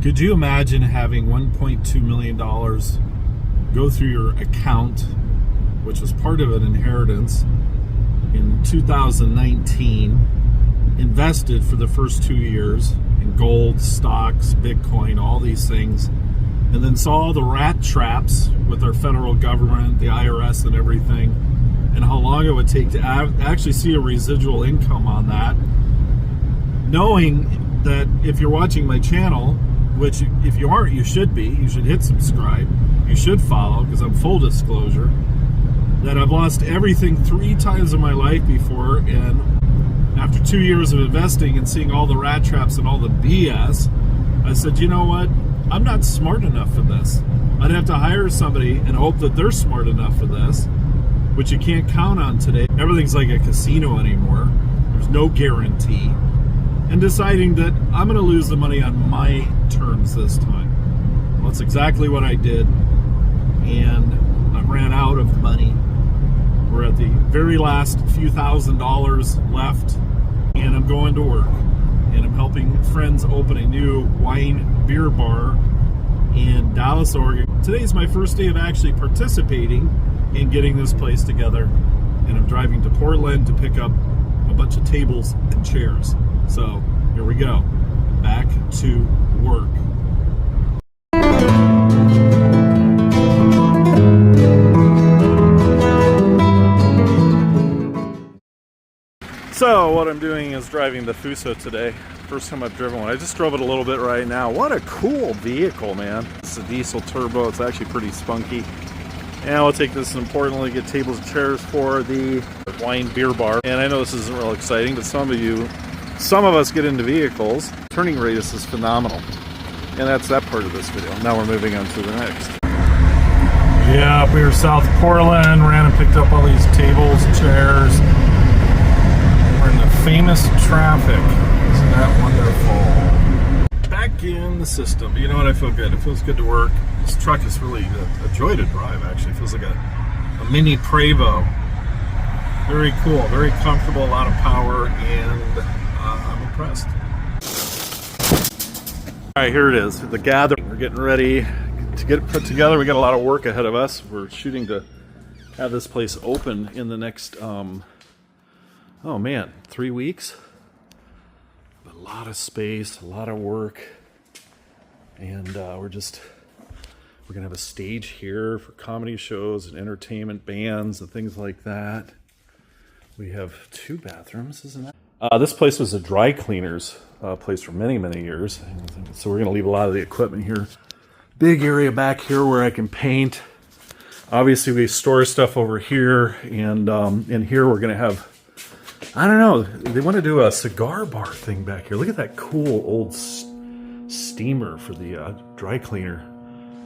Could you imagine having $1.2 million go through your account, which was part of an inheritance, in 2019, invested for the first 2 years in gold, stocks, Bitcoin, all these things, and then saw all the rat traps with our federal government, the IRS and everything, and how long it would take to actually see a residual income on that, knowing that if you're watching my channel, which if you aren't, you should be, you should hit subscribe, you should follow, because I'm full disclosure, that I've lost everything 3 times in my life before, and after 2 years of investing and seeing all the rat traps and all the BS, I said, you know what, I'm not smart enough for this. I'd have to hire somebody and hope that they're smart enough for this, which you can't count on today. Everything's like a casino anymore. There's no guarantee. And deciding that I'm going to lose the money on my terms this time. Well, that's exactly what I did. And I ran out of money. We're at the very last few $1,000s left. And I'm going to work. And I'm helping friends open a new wine beer bar in Dallas, Oregon. Today's my first day of actually participating in getting this place together. And I'm driving to Portland to pick up a bunch of tables and chairs. So here we go, back to work. So what I'm doing is driving the Fuso today. First time I've driven one. I just drove it a little bit right now. What a cool vehicle, man. It's a diesel turbo. It's actually pretty spunky. And we'll take this and importantly get tables and chairs for the wine beer bar. And I know this isn't real exciting, but some of us get into vehicles. Turning radius is phenomenal. And that's that part of this video. Now we're moving on to the next. Yeah, we were south of Portland, ran and picked up all these tables and chairs. We're in the famous traffic. Isn't that wonderful? Back in the system. You know what? I feel good. It feels good to work. This truck is really a joy to drive, actually. It feels like a mini Prevost. Very cool, very comfortable, a lot of power, and I'm impressed. All right, here it is, the gathering. We're getting ready to get it put together. We got a lot of work ahead of us. We're shooting to have this place open in the next, oh man, 3 weeks. A lot of space, a lot of work, and we're gonna have a stage here for comedy shows and entertainment, bands and things like that. We have 2 bathrooms, isn't that? This place was a dry cleaner's place for many, many years. So we're going to leave a lot of the equipment here. Big area back here where I can paint. Obviously, we store stuff over here. And in here, we're going to have, I don't know, they want to do a cigar bar thing back here. Look at that cool old steamer for the dry cleaner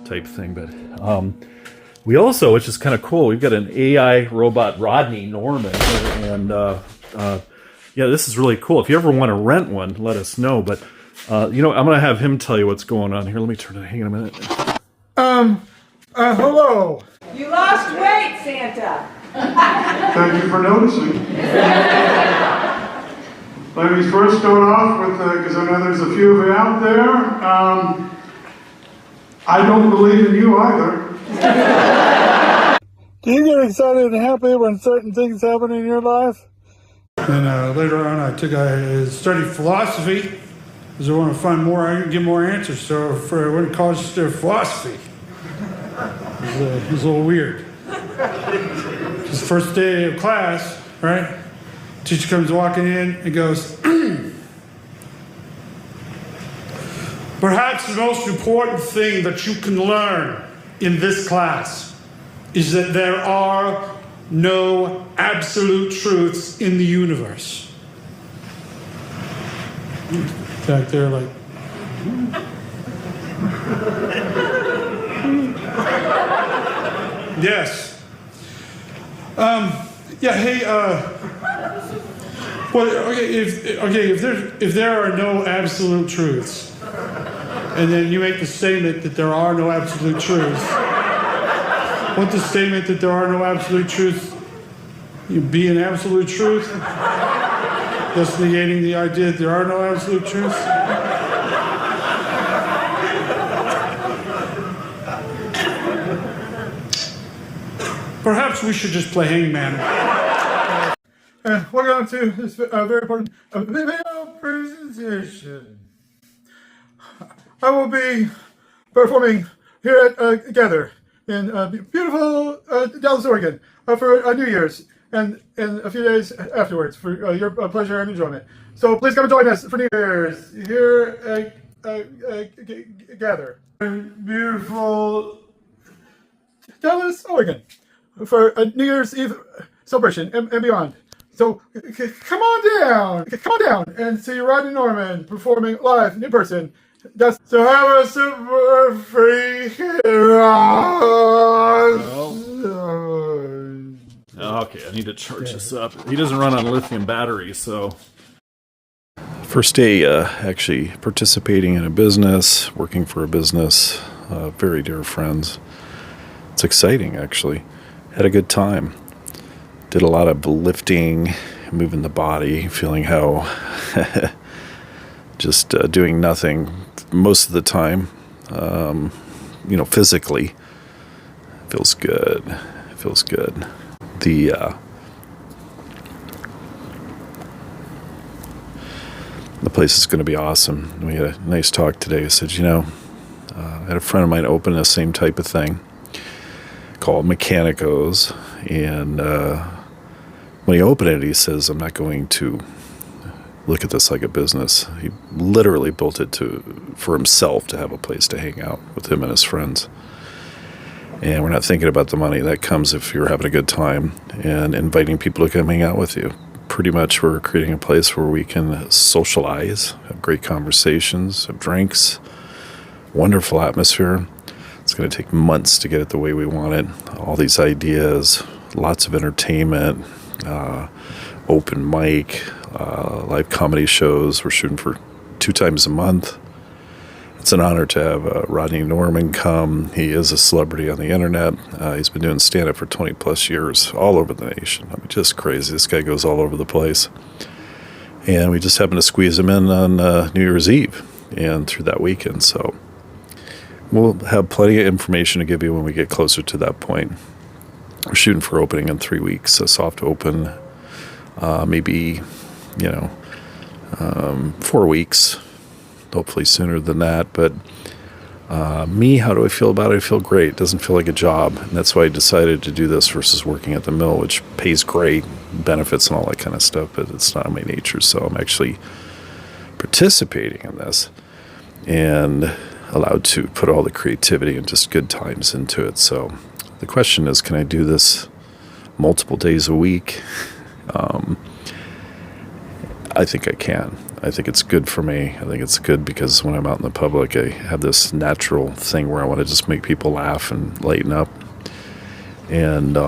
type thing. But we also, which is kind of cool, we've got an AI robot, Rodney Norman, and yeah, this is really cool. If you ever want to rent one, let us know. But you know, I'm going to have him tell you what's going on here. Let me turn it. Hang on a minute. Hello. You lost weight, Santa. Thank you for noticing. Let me first start off with, because I know there's a few of you out there. I don't believe in you either. Do you get excited and happy when certain things happen in your life? And later on, I studied philosophy because I want to find more, I get more answers. So I went to college to study philosophy. It was a little weird. It's the first day of class, right? Teacher comes walking in and goes, perhaps the most important thing that you can learn in this class is that there are no absolute truths in the universe. Back there like, yes. Yeah, hey, well, if there are no absolute truths, and then you make the statement that there are no absolute truths, won't the statement that there are no absolute truths be an absolute truth? Thus negating the idea that there are no absolute truths? Perhaps we should just play hangman. And welcome on to this very important video presentation. I will be performing here at Gather in beautiful Dallas, Oregon for New Year's and a few days afterwards for your pleasure and enjoyment. So please come and join us for New Year's here at Gather in beautiful Dallas, Oregon for a New Year's Eve celebration and beyond. So come on down and see Rodney Norman performing live in person. So have a super free Okay, I need to charge this up. He doesn't run on lithium batteries, so... First day actually participating in a business, working for a business, very dear friends. It's exciting, actually. Had a good time. Did a lot of lifting, moving the body, feeling how just doing nothing most of the time, physically. Feels good. Feels good. The place is going to be awesome. We had a nice talk today. I said, I had a friend of mine open the same type of thing called Mechanicos, and when he opened it, he says, I'm not going to look at this like a business. He literally built it for himself to have a place to hang out with him and his friends. And we're not thinking about the money. That comes if you're having a good time and inviting people to come hang out with you. Pretty much we're creating a place where we can socialize, have great conversations, have drinks, wonderful atmosphere. It's going to take months to get it the way we want it. All these ideas, lots of entertainment, open mic, live comedy shows. We're shooting for 2 times a month. It's an honor to have Rodney Norman come. He is a celebrity on the internet. He's been doing stand-up for 20 plus years all over the nation. I mean, just crazy. This guy goes all over the place. And we just happened to squeeze him in on New Year's Eve and through that weekend. So we'll have plenty of information to give you when we get closer to that point. We're shooting for opening in 3 weeks, a soft open, maybe, 4 weeks. Hopefully sooner than that. But me, how do I feel about it? I feel great. It doesn't feel like a job. And that's why I decided to do this versus working at the mill, which pays great, benefits and all that kind of stuff, but it's not my nature. So I'm actually participating in this and allowed to put all the creativity and just good times into it. So the question is, can I do this multiple days a week? I think I can. I think it's good for me. I think it's good because when I'm out in the public, I have this natural thing where I want to just make people laugh and lighten up. And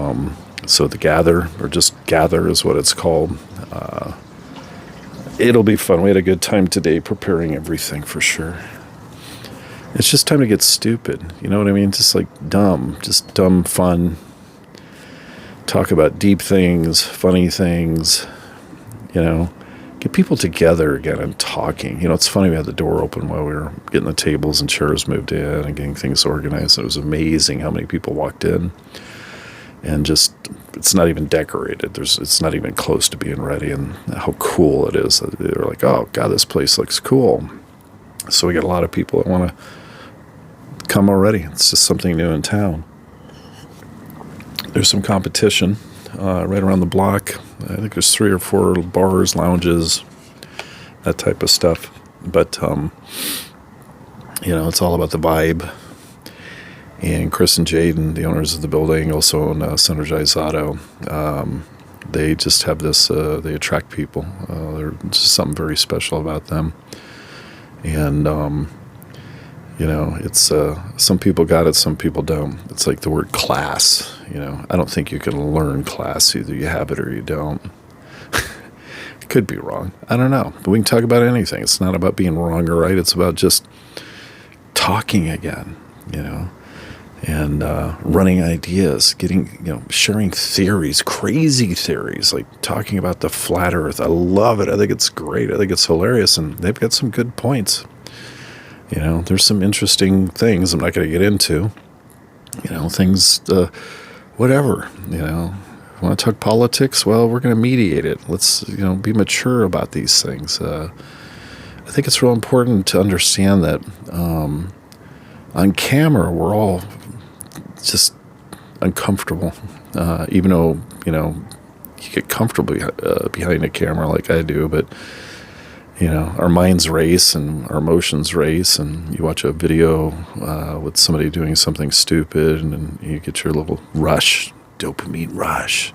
so the Gather, or just Gather is what it's called. It'll be fun. We had a good time today preparing everything for sure. It's just time to get stupid. You know what I mean? Just like dumb fun. Talk about deep things, funny things, get people together again and talking. It's funny, we had the door open while we were getting the tables and chairs moved in and getting things organized. It was amazing how many people walked in. And just, it's not even decorated. It's not even close to being ready, and how cool it is. They're like, oh, God, this place looks cool. So we got a lot of people that want to come already. It's just something new in town. There's some competition right around the block. I think there's 3 or 4 bars, lounges, that type of stuff. But, it's all about the vibe. And Chris and Jaden, the owners of the building, also own Synergize Auto. They just have this, they attract people. There's just something very special about them. And, it's some people got it, some people don't. It's like the word class. I don't think you can learn class. Either you have it or you don't. It could be wrong. I don't know. But we can talk about anything. It's not about being wrong or right. It's about just talking again, and running ideas, getting, sharing theories, crazy theories, like talking about the flat earth. I love it. I think it's great. I think it's hilarious. And they've got some good points. There's some interesting things I'm not going to get into, things whatever, Want to talk politics? Well, we're going to mediate it. Let's, be mature about these things. I think it's real important to understand that on camera, we're all just uncomfortable. Even though, you get comfortable behind a camera like I do, but, our minds race and our emotions race, and you watch a video with somebody doing something stupid, and you get your little rush, dopamine rush.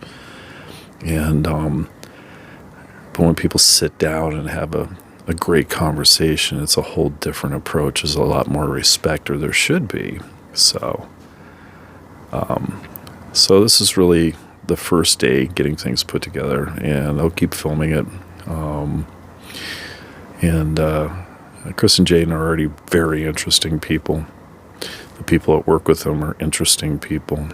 And but when people sit down and have a great conversation, it's a whole different approach. There's a lot more respect, or there should be. So this is really the first day getting things put together, and I'll keep filming it. Chris and Jaden are already very interesting people. The people that work with them are interesting people.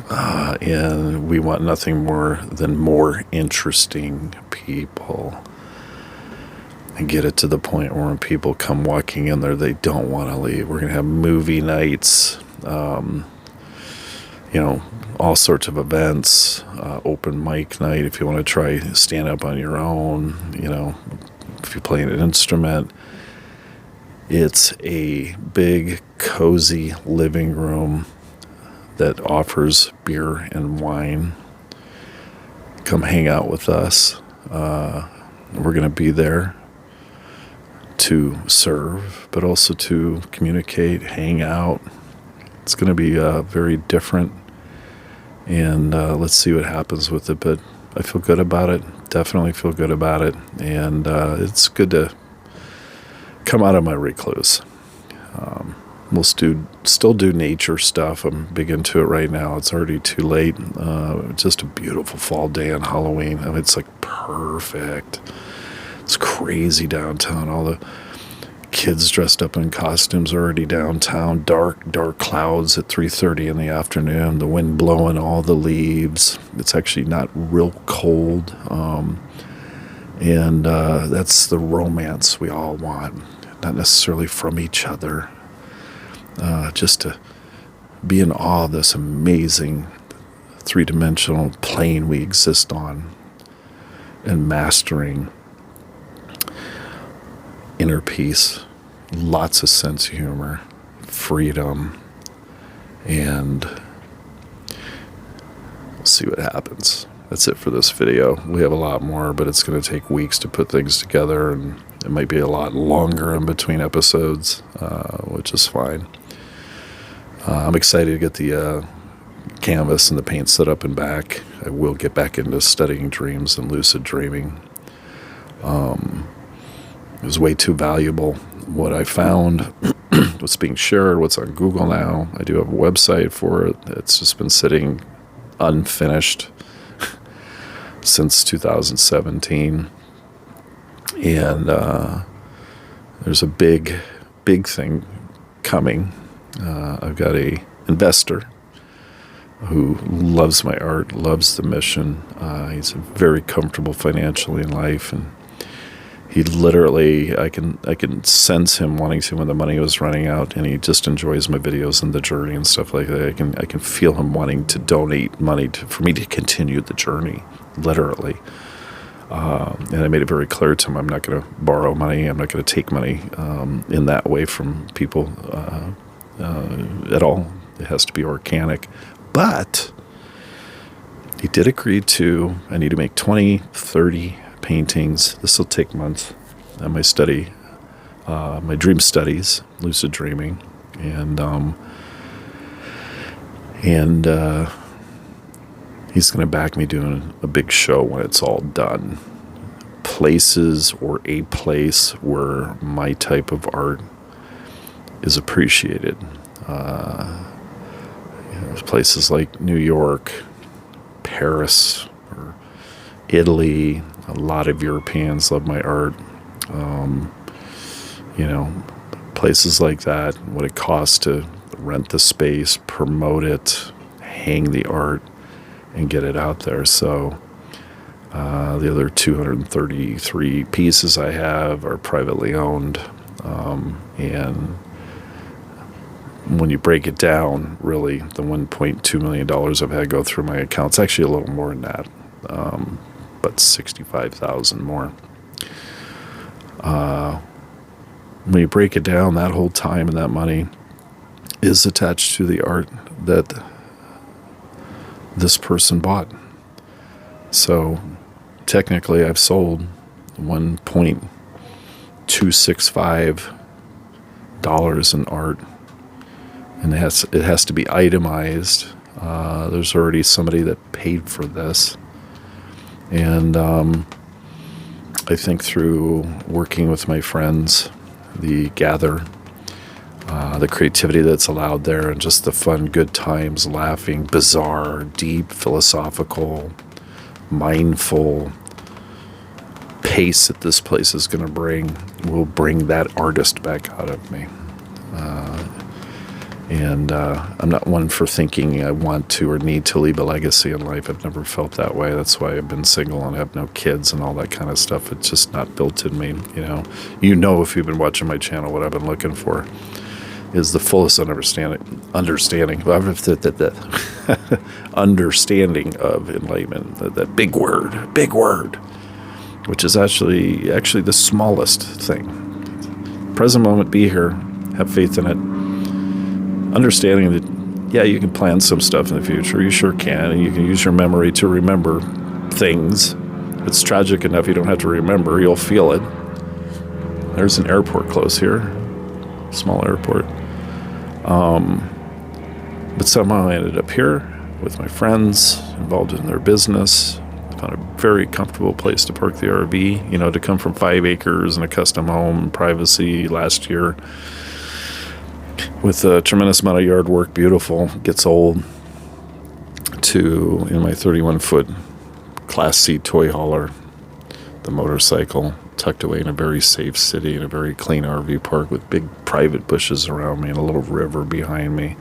And we want nothing more than more interesting people. And get it to the point where when people come walking in there, they don't want to leave. We're going to have movie nights, all sorts of events, open mic night if you want to try stand up on your own, if you're playing an instrument. It's a big, cozy living room that offers beer and wine. Come hang out with us. We're going to be there to serve, but also to communicate, hang out. It's going to be very different, and let's see what happens with it. But I feel good about it. Definitely feel good about it, and it's good to come out of my recluse. We'll still do nature stuff. I'm big into it right now. It's already too late. Just a beautiful fall day on Halloween. I mean, it's like perfect. It's crazy downtown. All the kids dressed up in costumes already downtown. Dark clouds at 3:30 in the afternoon. The wind blowing all the leaves. It's actually not real cold. And that's the romance we all want. Not necessarily from each other. Just to be in awe of this amazing three-dimensional plane we exist on, and mastering inner peace, lots of sense of humor, freedom, and we'll see what happens. That's it for this video. We have a lot more, but it's going to take weeks to put things together, and it might be a lot longer in between episodes, which is fine. I'm excited to get the canvas and the paint set up and back. I will get back into studying dreams and lucid dreaming. It was way too valuable. What I found, what's being shared, what's on Google now. I do have a website for it. It's just been sitting unfinished since 2017. And there's a big thing coming. I've got a investor who loves my art, loves the mission. He's very comfortable financially in life, and he literally, I can sense him wanting to when the money was running out, and he just enjoys my videos and the journey and stuff like that. I can feel him wanting to donate money for me to continue the journey, literally. And I made it very clear to him, I'm not going to borrow money. I'm not going to take money in that way from people at all. It has to be organic. But he did agree to, I need to make 20, 30 paintings. This will take months. My study, my dream studies, lucid dreaming. And he's going to back me doing a big show when it's all done. Places or a place where my type of art is appreciated. Places like New York, Paris, or Italy. A lot of Europeans love my art. Places like that, what it costs to rent the space, promote it, hang the art, and get it out there. So the other 233 pieces I have are privately owned, and when you break it down, really, the $1.2 million I've had go through my account, it's actually a little more than that, but 65,000 more. When you break it down, that whole time and that money is attached to the art that this person bought. So technically, I've sold $1.265 in art, and it has to be itemized. There's already somebody that paid for this, and I think through working with my friends, the gather, the creativity that's allowed there, and just the fun, good times, laughing, bizarre, deep, philosophical, mindful pace that this place is going to bring will bring that artist back out of me. And I'm not one for thinking I want to or need to leave a legacy in life. I've never felt that way. That's why I've been single and have no kids and all that kind of stuff. It's just not built in me. You know, if you've been watching my channel, what I've been looking for is the fullest understanding understanding of enlightenment. That big word, which is actually the smallest thing. Present moment, be here, have faith in it. Understanding that, yeah, you can plan some stuff in the future. You sure can. And you can use your memory to remember things. If it's tragic enough you don't have to remember, you'll feel it. There's an airport close here. Small airport. But somehow I ended up here with my friends, involved in their business. Found a very comfortable place to park the RV. To come from 5 acres and a custom home, privacy last year, with a tremendous amount of yard work, beautiful, gets old, to in my 31-foot Class C toy hauler, the motorcycle, tucked away in a very safe city in a very clean RV park with big private bushes around me and a little river behind me.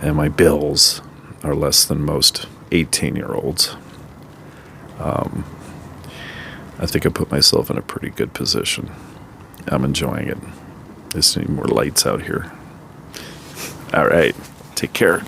And my bills are less than most 18-year-olds. I think I put myself in a pretty good position. I'm enjoying it. Just need more lights out here. All right. Take care.